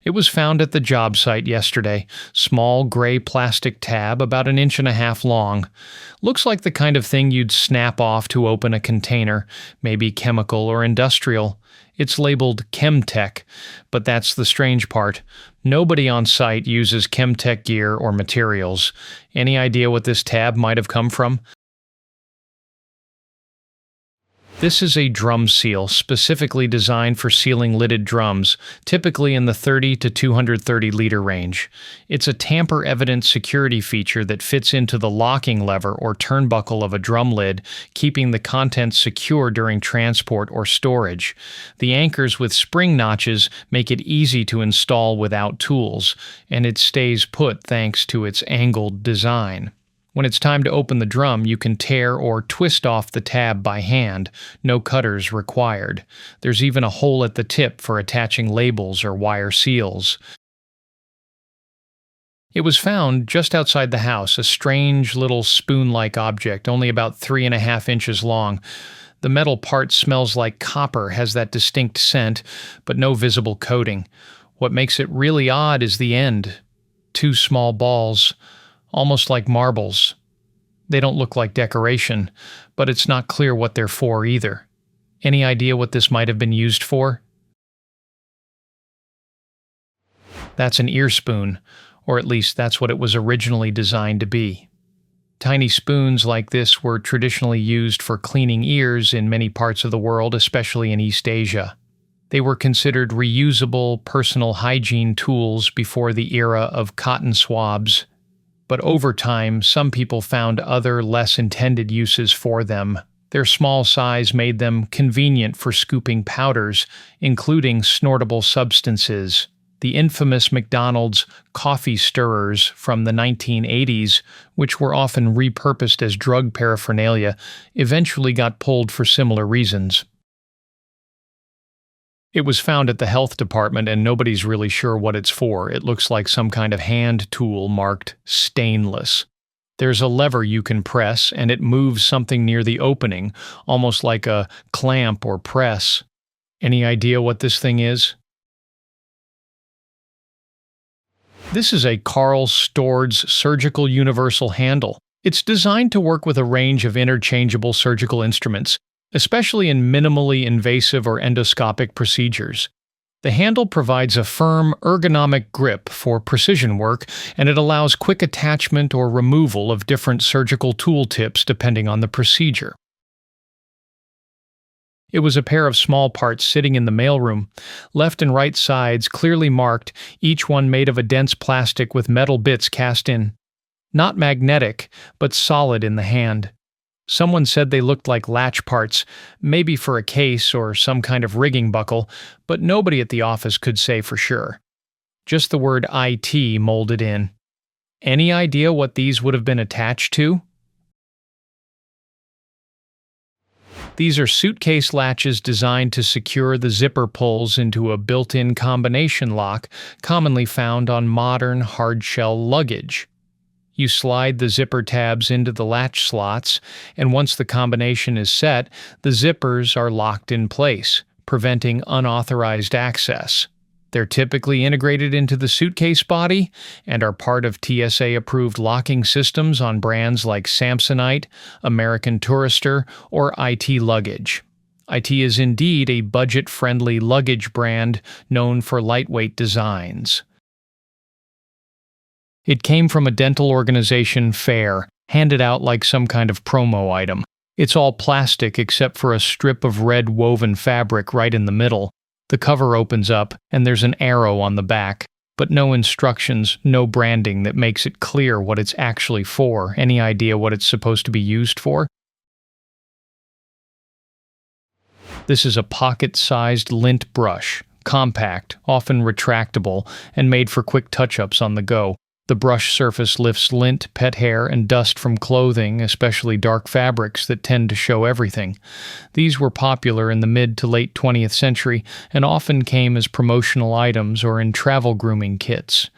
It was found at the job site yesterday. Small gray plastic tab about an inch and a half long. Looks like the kind of thing you'd snap off to open a container, maybe chemical or industrial. It's labeled Chemtech, but that's the strange part. Nobody on site uses Chemtech gear or materials. Any idea what this tab might have come from? This is a drum seal specifically designed for sealing lidded drums, typically in the 30 to 230 liter range. It's a tamper-evident security feature that fits into the locking lever or turnbuckle of a drum lid, keeping the contents secure during transport or storage. The anchors with spring notches make it easy to install without tools, and it stays put thanks to its angled design. When it's time to open the drum, you can tear or twist off the tab by hand, no cutters required. There's even a hole at the tip for attaching labels or wire seals. It was found just outside the house, a strange little spoon-like object, only about 3.5 inches long. The metal part smells like copper, has that distinct scent, but no visible coating. What makes it really odd is the end. 2 small balls. Almost like marbles. They don't look like decoration, but it's not clear what they're for either. Any idea what this might have been used for? That's an ear spoon, or at least that's what it was originally designed to be. Tiny spoons like this were traditionally used for cleaning ears in many parts of the world, especially in East Asia. They were considered reusable personal hygiene tools before the era of cotton swabs. But over time, some people found other, less intended uses for them. Their small size made them convenient for scooping powders, including snortable substances. The infamous McDonald's coffee stirrers from the 1980s, which were often repurposed as drug paraphernalia, eventually got pulled for similar reasons. It was found at the health department and nobody's really sure what it's for. It looks like some kind of hand tool marked stainless. There's a lever you can press and it moves something near the opening, almost like a clamp or press. Any idea what this thing is? This is a Karl Storz surgical universal handle. It's designed to work with a range of interchangeable surgical instruments, especially in minimally invasive or endoscopic procedures. The handle provides a firm, ergonomic grip for precision work, and it allows quick attachment or removal of different surgical tool tips depending on the procedure. It was a pair of small parts sitting in the mailroom, left and right sides clearly marked, each one made of a dense plastic with metal bits cast in. Not magnetic, but solid in the hand. Someone said they looked like latch parts, maybe for a case or some kind of rigging buckle, but nobody at the office could say for sure. Just the word IT molded in. Any idea what these would have been attached to? These are suitcase latches designed to secure the zipper pulls into a built-in combination lock commonly found on modern hard-shell luggage. You slide the zipper tabs into the latch slots, and once the combination is set, the zippers are locked in place, preventing unauthorized access. They're typically integrated into the suitcase body and are part of TSA-approved locking systems on brands like Samsonite, American Tourister, or IT Luggage. IT is indeed a budget-friendly luggage brand known for lightweight designs. It came from a dental organization fair, handed out like some kind of promo item. It's all plastic except for a strip of red woven fabric right in the middle. The cover opens up, and there's an arrow on the back, but no instructions, no branding that makes it clear what it's actually for. Any idea what it's supposed to be used for? This is a pocket-sized lint brush, compact, often retractable, and made for quick touch-ups on the go. The brush surface lifts lint, pet hair, and dust from clothing, especially dark fabrics that tend to show everything. These were popular in the mid to late 20th century and often came as promotional items or in travel grooming kits.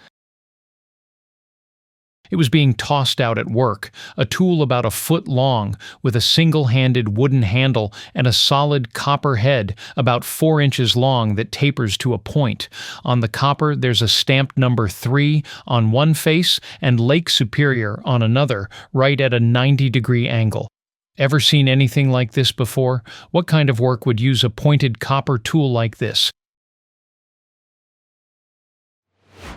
It was being tossed out at work, a tool about a foot long, with a single-handed wooden handle and a solid copper head about 4 inches long that tapers to a point. On the copper, there's a stamped number 3 on one face and Lake Superior on another, right at a 90-degree angle. Ever seen anything like this before? What kind of work would use a pointed copper tool like this?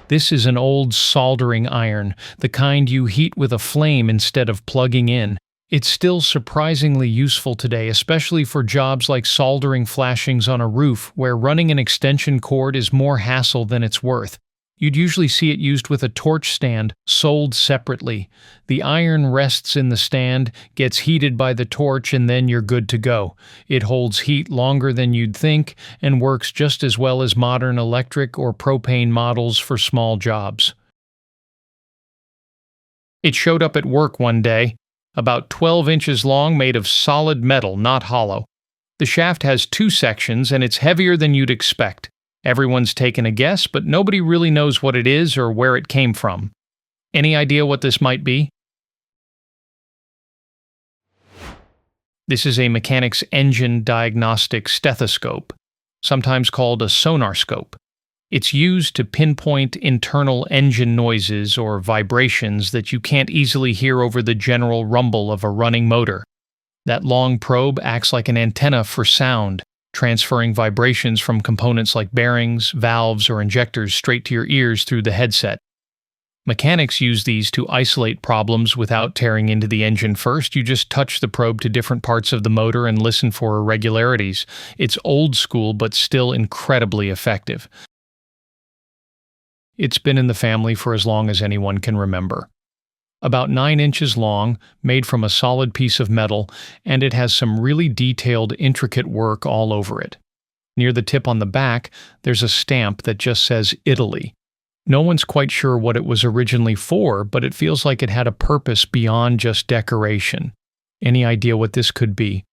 This is an old soldering iron, the kind you heat with a flame instead of plugging in. It's still surprisingly useful today, especially for jobs like soldering flashings on a roof, where running an extension cord is more hassle than it's worth. You'd usually see it used with a torch stand, sold separately. The iron rests in the stand, gets heated by the torch, and then you're good to go. It holds heat longer than you'd think, and works just as well as modern electric or propane models for small jobs. It showed up at work one day, about 12 inches long, made of solid metal, not hollow. The shaft has 2 sections, and it's heavier than you'd expect. Everyone's taken a guess, but nobody really knows what it is or where it came from. Any idea what this might be? This is a mechanic's engine diagnostic stethoscope, sometimes called a sonar scope. It's used to pinpoint internal engine noises or vibrations that you can't easily hear over the general rumble of a running motor. That long probe acts like an antenna for sound, transferring vibrations from components like bearings, valves, or injectors straight to your ears through the headset. Mechanics use these to isolate problems without tearing into the engine first. You just touch the probe to different parts of the motor and listen for irregularities. It's old school, but still incredibly effective. It's been in the family for as long as anyone can remember. About 9 inches long, made from a solid piece of metal, and it has some really detailed, intricate work all over it. Near the tip on the back, there's a stamp that just says Italy. No one's quite sure what it was originally for, but it feels like it had a purpose beyond just decoration. Any idea what this could be?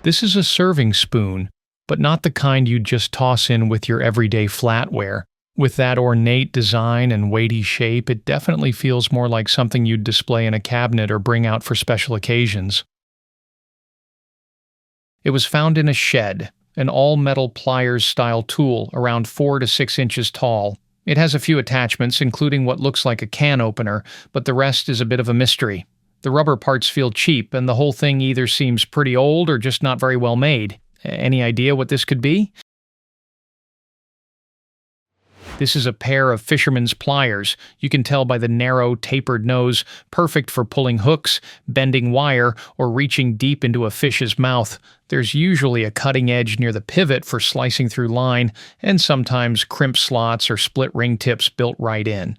This is a serving spoon, but not the kind you'd just toss in with your everyday flatware. With that ornate design and weighty shape, it definitely feels more like something you'd display in a cabinet or bring out for special occasions. It was found in a shed, an all-metal pliers-style tool around 4 to 6 inches tall. It has a few attachments, including what looks like a can opener, but the rest is a bit of a mystery. The rubber parts feel cheap, and the whole thing either seems pretty old or just not very well made. Any idea what this could be? This is a pair of Fisherman's pliers. You can tell by the narrow, tapered nose, perfect for pulling hooks, bending wire, or reaching deep into a fish's mouth. There's usually a cutting edge near the pivot for slicing through line, and sometimes crimp slots or split ring tips built right in.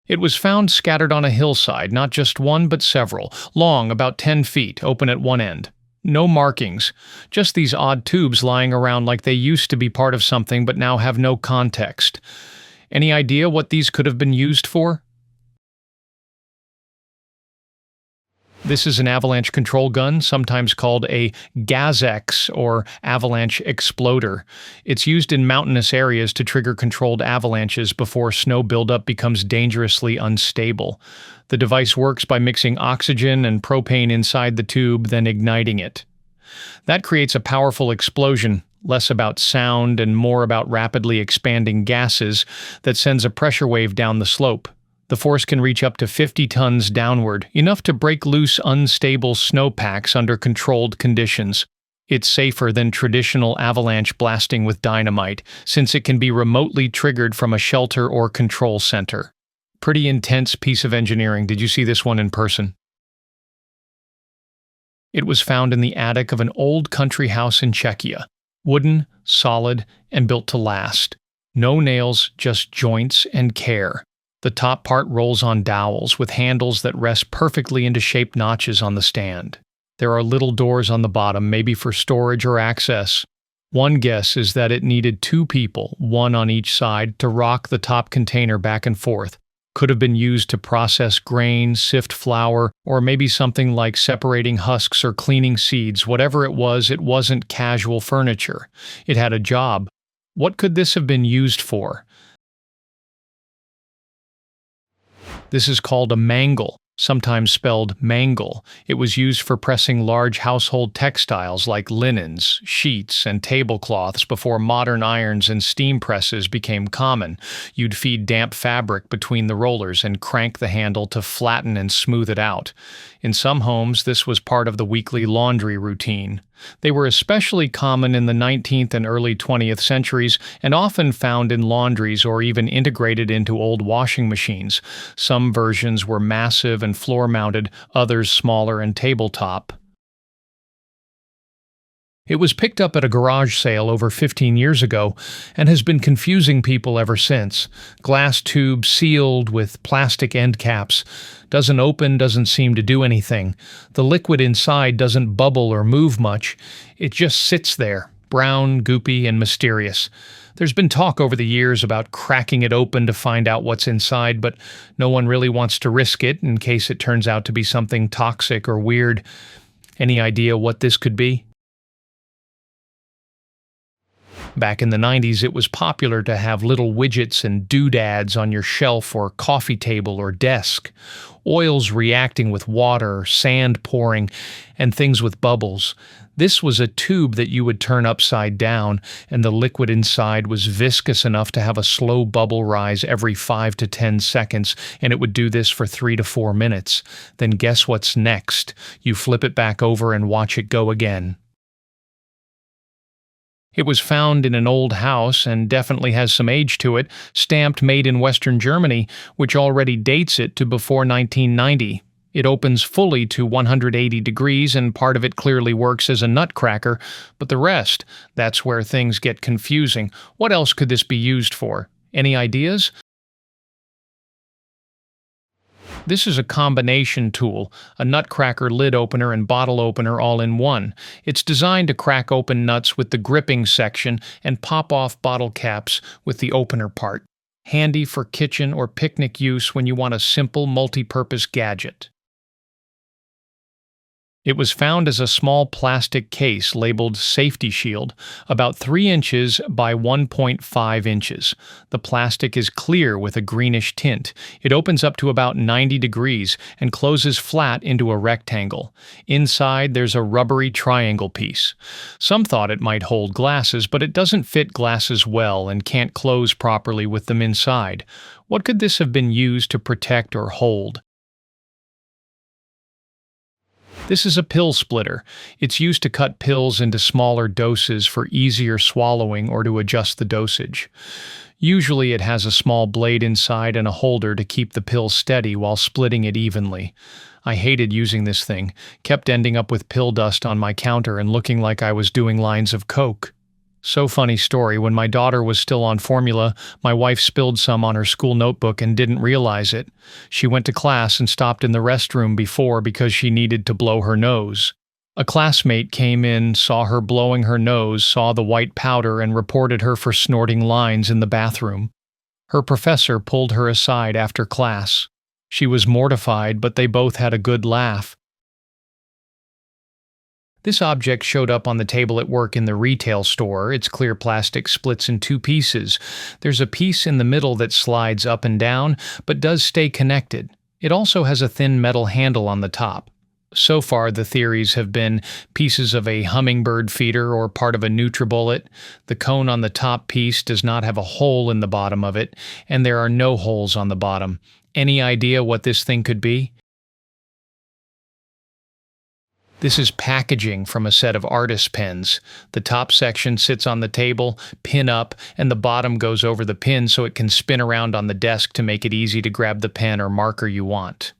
It was found scattered on a hillside, not just one but several, long about 10 feet, open at one end. No markings, just these odd tubes lying around like they used to be part of something but now have no context. Any idea what these could have been used for? This is an avalanche control gun, sometimes called a Gazex or avalanche exploder. It's used in mountainous areas to trigger controlled avalanches before snow buildup becomes dangerously unstable. The device works by mixing oxygen and propane inside the tube, then igniting it. That creates a powerful explosion, less about sound and more about rapidly expanding gases, that sends a pressure wave down the slope. The force can reach up to 50 tons downward, enough to break loose unstable snowpacks under controlled conditions. It's safer than traditional avalanche blasting with dynamite, since it can be remotely triggered from a shelter or control center. Pretty intense piece of engineering. Did you see this one in person? It was found in the attic of an old country house in Czechia. Wooden, solid, and built to last. No nails, just joints and care. The top part rolls on dowels with handles that rest perfectly into shaped notches on the stand. There are little doors on the bottom, maybe for storage or access. One guess is that it needed 2 people, one on each side, to rock the top container back and forth. Could have been used to process grain, sift flour, or maybe something like separating husks or cleaning seeds. Whatever it wasn't casual furniture. It had a job. What could this have been used for? This is called a mangle, sometimes spelled mangle. It was used for pressing large household textiles like linens, sheets, and tablecloths before modern irons and steam presses became common. You'd feed damp fabric between the rollers and crank the handle to flatten and smooth it out. In some homes, this was part of the weekly laundry routine. They were especially common in the 19th and early 20th centuries and often found in laundries or even integrated into old washing machines. Some versions were massive and floor-mounted, others smaller and tabletop. It was picked up at a garage sale over 15 years ago and has been confusing people ever since. Glass tube sealed with plastic end caps. Doesn't open, doesn't seem to do anything. The liquid inside doesn't bubble or move much. It just sits there, brown, goopy, and mysterious. There's been talk over the years about cracking it open to find out what's inside, but no one really wants to risk it in case it turns out to be something toxic or weird. Any idea what this could be? Back in the 90s, it was popular to have little widgets and doodads on your shelf or coffee table or desk. Oils reacting with water, sand pouring, and things with bubbles. This was a tube that you would turn upside down, and the liquid inside was viscous enough to have a slow bubble rise every 5 to 10 seconds, and it would do this for 3 to 4 minutes. Then guess what's next? You flip it back over and watch it go again. It was found in an old house and definitely has some age to it, stamped made in Western Germany, which already dates it to before 1990. It opens fully to 180 degrees and part of it clearly works as a nutcracker, but the rest, that's where things get confusing. What else could this be used for? Any ideas? This is a combination tool, a nutcracker lid opener and bottle opener all in one. It's designed to crack open nuts with the gripping section and pop off bottle caps with the opener part. Handy for kitchen or picnic use when you want a simple multi-purpose gadget. It was found as a small plastic case labeled Safety Shield, about 3 inches by 1.5 inches. The plastic is clear with a greenish tint. It opens up to about 90 degrees and closes flat into a rectangle. Inside, there's a rubbery triangle piece. Some thought it might hold glasses, but it doesn't fit glasses well and can't close properly with them inside. What could this have been used to protect or hold? This is a pill splitter. It's used to cut pills into smaller doses for easier swallowing or to adjust the dosage. Usually it has a small blade inside and a holder to keep the pill steady while splitting it evenly. I hated using this thing, kept ending up with pill dust on my counter and looking like I was doing lines of coke. So funny story, when my daughter was still on formula, my wife spilled some on her school notebook and didn't realize it. She went to class and stopped in the restroom before because she needed to blow her nose. A classmate came in, saw her blowing her nose, saw the white powder, and reported her for snorting lines in the bathroom. Her professor pulled her aside after class. She was mortified, but they both had a good laugh. This object showed up on the table at work in the retail store. Its clear plastic splits in 2 pieces. There's a piece in the middle that slides up and down, but does stay connected. It also has a thin metal handle on the top. So far, the theories have been pieces of a hummingbird feeder or part of a NutriBullet. The cone on the top piece does not have a hole in the bottom of it, and there are no holes on the bottom. Any idea what this thing could be? This is packaging from a set of artist pens. The top section sits on the table, pin up, and the bottom goes over the pin so it can spin around on the desk to make it easy to grab the pen or marker you want.